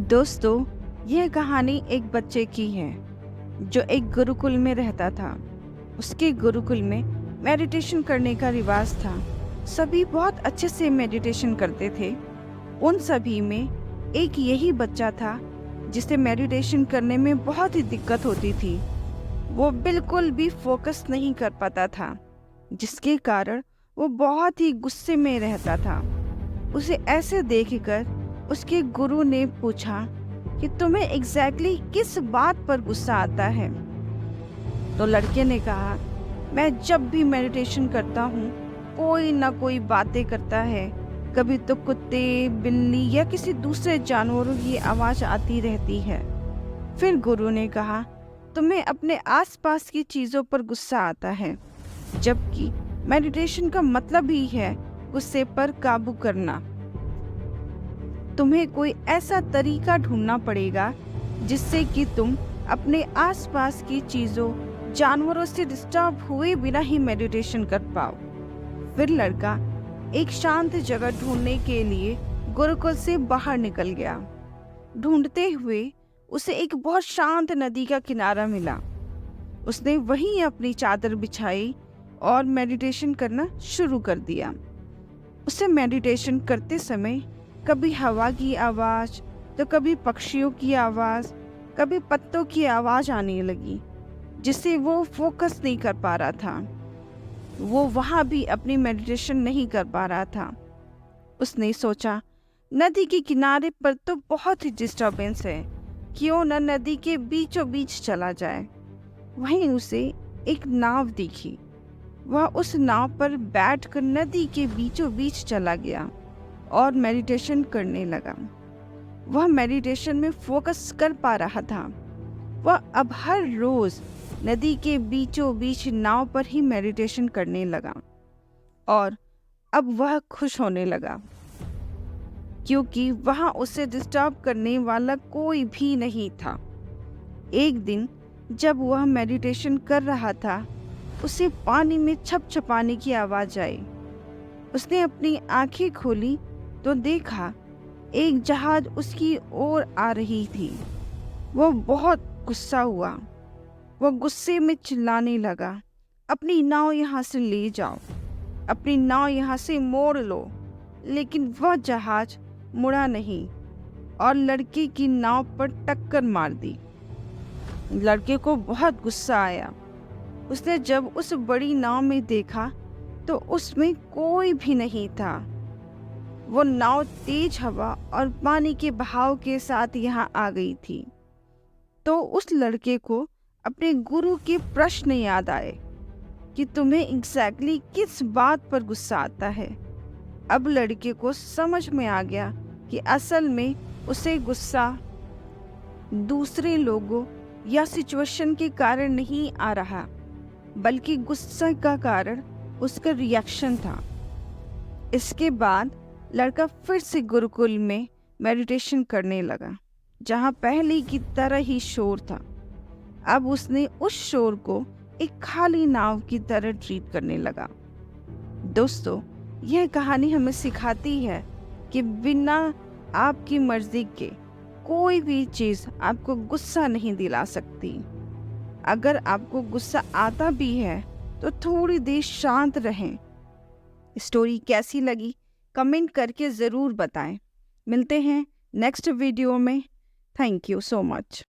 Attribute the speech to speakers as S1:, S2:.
S1: दोस्तों, यह कहानी एक बच्चे की है जो एक गुरुकुल में रहता था। उसके गुरुकुल में मेडिटेशन करने का रिवाज था। सभी बहुत अच्छे से मेडिटेशन करते थे। उन सभी में एक यही बच्चा था जिसे मेडिटेशन करने में बहुत ही दिक्कत होती थी। वो बिल्कुल भी फोकस नहीं कर पाता था, जिसके कारण वो बहुत ही गुस्से में रहता था। उसे ऐसे देखकर उसके गुरु ने पूछा कि तुम्हें एग्जैक्टली किस बात पर गुस्सा आता है। तो लड़के ने कहा, मैं जब भी मेडिटेशन करता हूँ कोई ना कोई बातें करता है। कभी तो कुत्ते, बिल्ली या किसी दूसरे जानवरों की आवाज आती रहती है। फिर गुरु ने कहा, तुम्हें अपने आसपास की चीजों पर गुस्सा आता है, जबकि मेडिटेशन का मतलब ही है गुस्से पर काबू करना। तुम्हें कोई ऐसा तरीका ढूंढना पड़ेगा जिससे कि तुम अपने आसपास की चीजों, जानवरों से डिस्टर्ब हुए बिना ही मेडिटेशन कर पाओ। फिर लड़का एक शांत जगह ढूंढने के लिए गुरुकुल से बाहर निकल गया। ढूंढते हुए उसे एक बहुत शांत नदी का किनारा मिला। उसने वहीं अपनी चादर बिछाई और मेडिटेशन करना शुरू कर दिया। उसे मेडिटेशन करते समय कभी हवा की आवाज, तो कभी पक्षियों की आवाज, कभी पत्तों की आवाज आने लगी, जिससे वो फोकस नहीं कर पा रहा था। वो वहां भी अपनी मेडिटेशन नहीं कर पा रहा था। उसने सोचा, नदी के किनारे पर तो बहुत ही डिस्टरबेंस है, क्यों न नदी के बीचों बीच चला जाए। वहीं उसे एक नाव दिखी। वह उस नाव पर बैठकर नदी के बीचों बीच चला गया और मेडिटेशन करने लगा। वह मेडिटेशन में फोकस कर पा रहा था। वह अब हर रोज नदी के बीचों बीच नाव पर ही मेडिटेशन करने लगा और अब वह खुश होने लगा, क्योंकि वहां उसे डिस्टर्ब करने वाला कोई भी नहीं था। एक दिन जब वह मेडिटेशन कर रहा था, उसे पानी में छपछपाने की आवाज आई। उसने अपनी आंखें खोली तो देखा एक जहाज उसकी ओर आ रही थी। वह बहुत गुस्सा हुआ। वह गुस्से में चिल्लाने लगा, अपनी नाव यहाँ से ले जाओ, अपनी नाव यहाँ से मोड़ लो। लेकिन वह जहाज मुड़ा नहीं और लड़के की नाव पर टक्कर मार दी। लड़के को बहुत गुस्सा आया। उसने जब उस बड़ी नाव में देखा तो उसमें कोई भी नहीं था। वो नाव तेज हवा और पानी के बहाव के साथ यहाँ आ गई थी। तो उस लड़के को अपने गुरु के प्रश्न याद आए कि तुम्हें एग्जैक्टली किस बात पर गुस्सा आता है। अब लड़के को समझ में आ गया कि असल में उसे गुस्सा दूसरे लोगों या सिचुएशन के कारण नहीं आ रहा, बल्कि गुस्से का कारण उसका रिएक्शन था। इसके बाद लड़का फिर से गुरुकुल में मेडिटेशन करने लगा, जहाँ पहले की तरह ही शोर था। अब उसने उस शोर को एक खाली नाव की तरह ट्रीट करने लगा। दोस्तों, यह कहानी हमें सिखाती है कि बिना आपकी मर्जी के कोई भी चीज़ आपको गुस्सा नहीं दिला सकती। अगर आपको गुस्सा आता भी है तो थोड़ी देर शांत रहें। स्टोरी कैसी लगी कमेंट करके ज़रूर बताएं। मिलते हैं नेक्स्ट वीडियो में। Thank you so much.